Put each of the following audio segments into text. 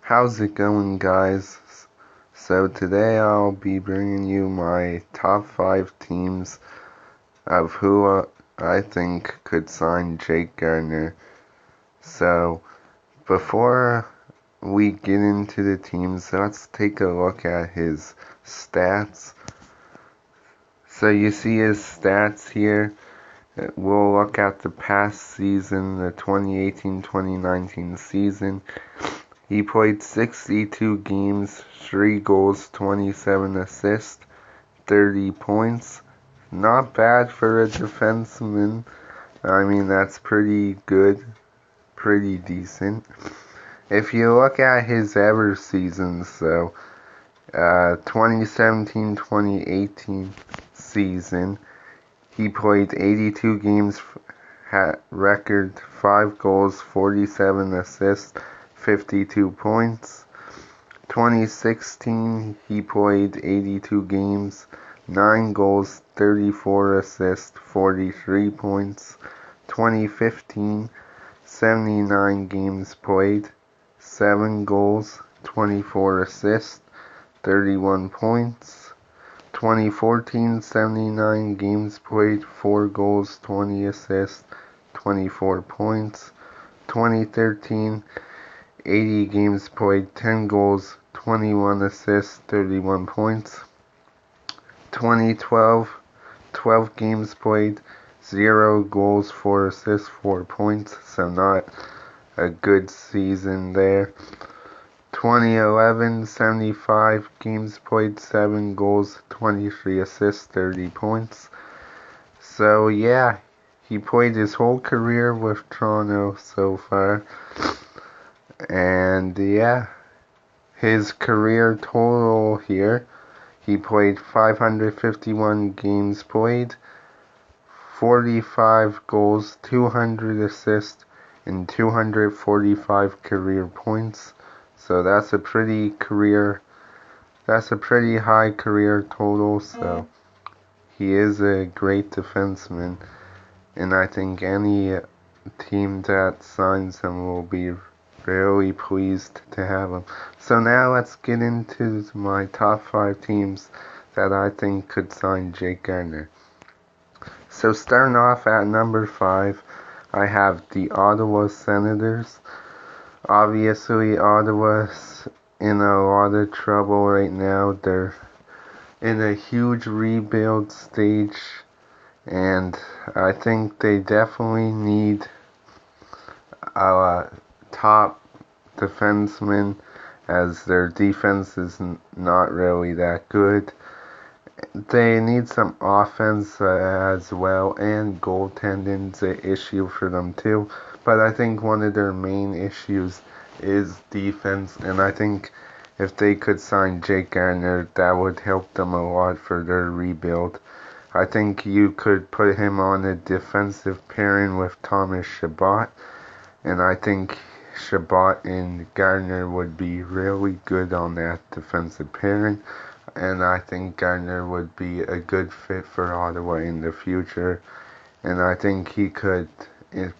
How's it going, guys? So today I'll be bringing you my top 5 teams of who I think could sign Jake Gardiner. So before we get into the teams, let's take a look at his stats. So you see his stats here. We'll look at the past season, the 2018-2019 season. He played 62 games, 3 goals, 27 assists, 30 points. Not bad for a defenseman. I mean, that's pretty good, pretty decent. If you look at his ever seasons, so 2017-2018 season, he played 82 games, had record 5 goals, 47 assists, 52 points. 2016, he played 82 games, 9 goals, 34 assists, 43 points. 2015, 79 games played, 7 goals, 24 assists, 31 points. 2014, 79 games played, 4 goals, 20 assists, 24 points. 2013, 80 games played, 10 goals, 21 assists, 31 points. 2012, 12 games played, 0 goals, 4 assists, 4 points, so not a good season there. 2011, 75 games played, 7 goals, 23 assists, 30 points. So yeah, he played his whole career with Toronto so far. And yeah, his career total here, he played 551 games played, 45 goals, 200 assists, and 245 career points. So that's a pretty high career total. So he is a great defenseman, and I think any team that signs him will be really pleased to have him. So now let's get into my top 5 teams that I think could sign Jake Gardiner. So starting off at number 5, I have the Ottawa Senators. Obviously, Ottawa's in a lot of trouble right now. They're in a huge rebuild stage, and I think they definitely need a top defenseman, as their defense is not really that good. They need some offense as well, and goaltending's an issue for them too. But I think one of their main issues is defense, and I think if they could sign Jake Gardiner, that would help them a lot for their rebuild. I think you could put him on a defensive pairing with Thomas Chabot, and I think Chabot and Gardiner would be really good on that defensive pairing, and I think Gardiner would be a good fit for Ottawa in the future, and I think he could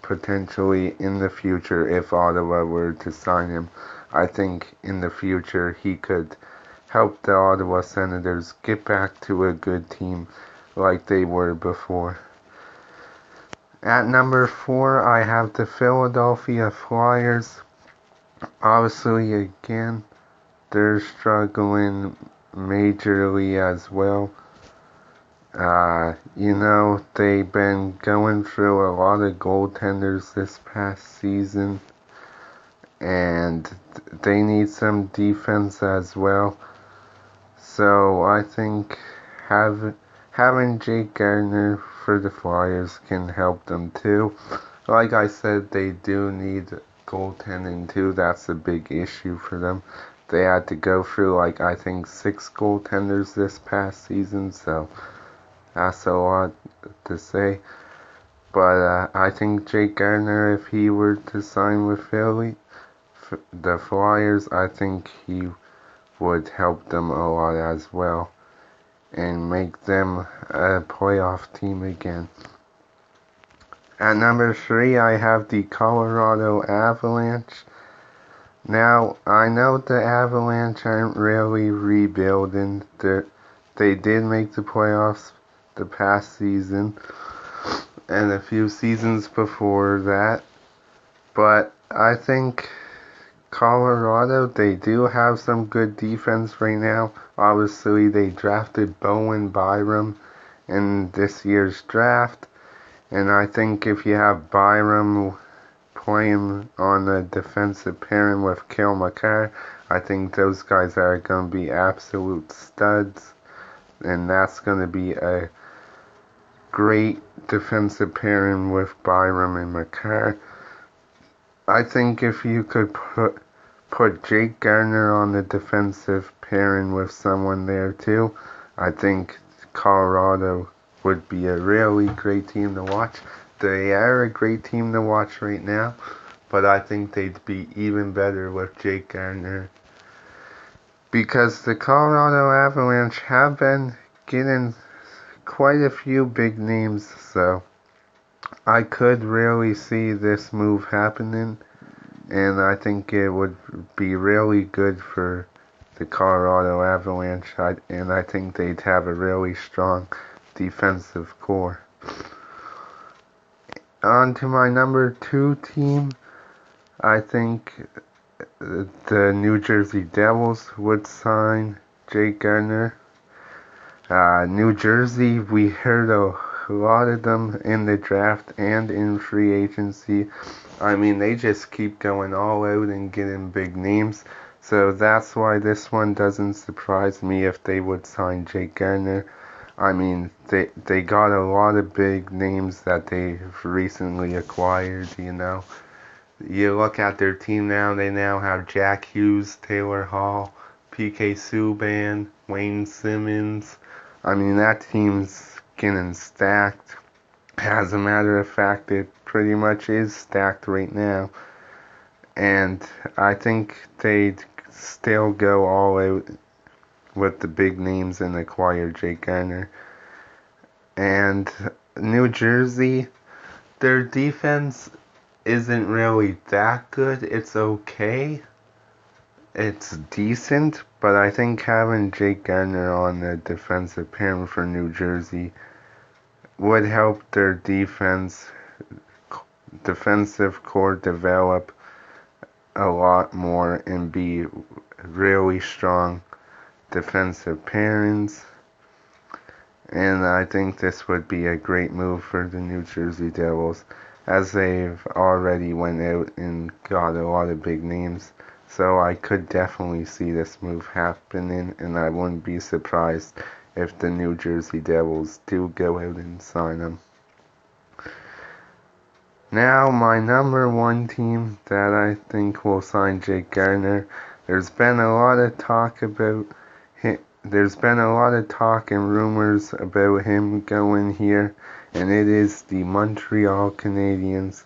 potentially in the future, if Ottawa were to sign him, I think in the future he could help the Ottawa Senators get back to a good team like they were before. At number 4, I have the Philadelphia Flyers. Obviously, again, they're struggling majorly as well. They've been going through a lot of goaltenders this past season, and they need some defense as well. So I think having Jake Gardiner for the Flyers can help them too. Like I said, they do need goaltending too. That's a big issue for them. They had to go through I think 6 goaltenders this past season, so that's a lot to say. But I think Jake Gardiner, if he were to sign with the Flyers, I think he would help them a lot as well and make them a playoff team again. At number 3, I have the Colorado Avalanche. Now, I know the Avalanche aren't really rebuilding. They did make the playoffs the past season and a few seasons before that. But I think Colorado, they do have some good defense right now. Obviously, they drafted Bowen Byram in this year's draft. And I think if you have Byram playing on a defensive pairing with Cale Makar, I think those guys are going to be absolute studs. And that's going to be a great defensive pairing with Byram and Makar. I think if you could put Jake Gardiner on the defensive pairing with someone there too, I think Colorado would be a really great team to watch. They are a great team to watch right now, but I think they'd be even better with Jake Gardiner. Because the Colorado Avalanche have been getting quite a few big names, so I could really see this move happening, and I think it would be really good for the Colorado Avalanche, and I think they'd have a really strong defensive core. On to my number 2 team, I think the New Jersey Devils would sign Jake Gardiner. New Jersey, we heard a lot of them in the draft and in free agency. I mean, they just keep going all out and getting big names. So that's why this one doesn't surprise me if they would sign Jake Gardiner. I mean, they got a lot of big names that they've recently acquired, you know. You look at their team now, they now have Jack Hughes, Taylor Hall, PK Subban, Wayne Simmons. I mean, that team's getting stacked. As a matter of fact, it pretty much is stacked right now. And I think they'd still go all out with the big names and acquire Jake Gardiner. And New Jersey, their defense isn't really that good. It's okay. It's decent, but I think having Jake Gardiner on the defensive pairing for New Jersey would help their defensive core develop a lot more and be really strong defensive pairings. And I think this would be a great move for the New Jersey Devils, as they've already went out and got a lot of big names. So I could definitely see this move happening, and I wouldn't be surprised if the New Jersey Devils do go out and sign him. Now, my number 1 team that I think will sign Jake Gardiner, there's been a lot of talk about him. There's been a lot of talk and rumors about him going here, and it is the Montreal Canadiens.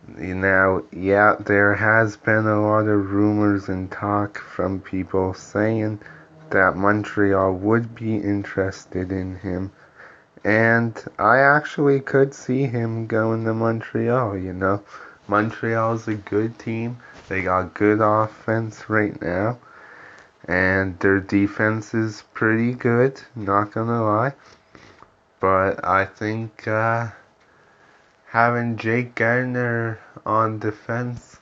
Now, yeah, there has been a lot of rumors and talk from people saying that Montreal would be interested in him. And I actually could see him going to Montreal, you know. Montreal's a good team. They got good offense right now. And their defense is pretty good, not gonna lie. But I think having Jake Gardiner on defense,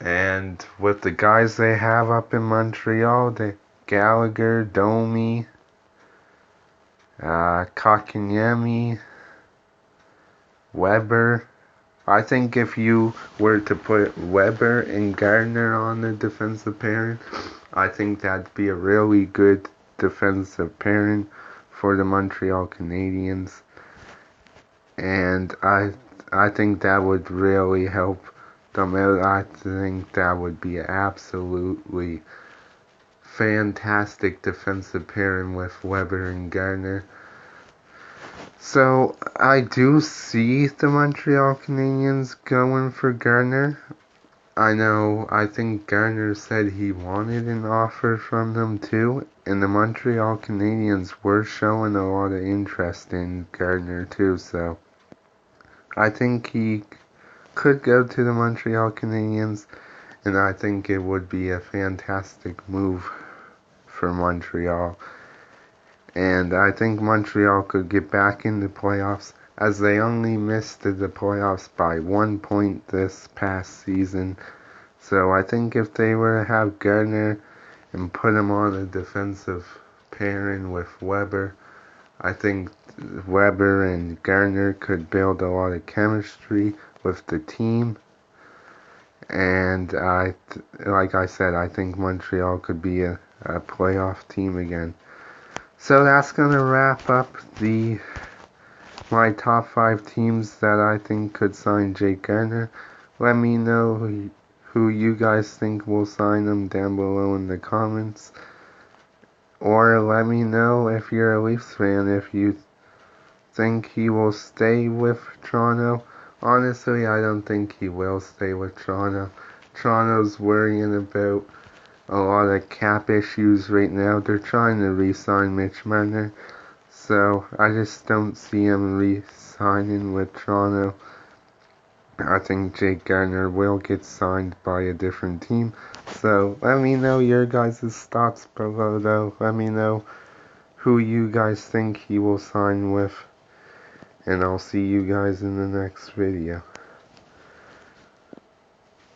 and with the guys they have up in Montreal, the Gallagher, Domi, Kotkaniemi, Weber. I think if you were to put Weber and Gardiner on the defensive pairing, I think that'd be a really good defensive pairing for the Montreal Canadiens. And I think that would really help them out. I think that would be absolutely fantastic defensive pairing with Weber and Gardiner. So I do see the Montreal Canadiens going for Gardiner. I think Gardiner said he wanted an offer from them too, and the Montreal Canadiens were showing a lot of interest in Gardiner too, so I think he could go to the Montreal Canadiens, and I think it would be a fantastic move for Montreal. And I think Montreal could get back in the playoffs, as they only missed the playoffs by 1 point this past season. So I think if they were to have Gardiner and put him on a defensive pairing with Weber, I think Weber and Gardiner could build a lot of chemistry with the team. And like I said, I think Montreal could be a playoff team again. So that's gonna wrap up my top 5 teams that I think could sign Jake Gardiner. Let me know who you guys think will sign him down below in the comments. Or let me know, if you're a Leafs fan, if you think he will stay with Toronto. Honestly, I don't think he will stay with Toronto. Toronto's worrying about a lot of cap issues right now. They're trying to re-sign Mitch Marner, so I just don't see him re-signing with Toronto. I think Jake Gardiner will get signed by a different team. So let me know your guys' thoughts below though. Let me know who you guys think he will sign with. And I'll see you guys in the next video.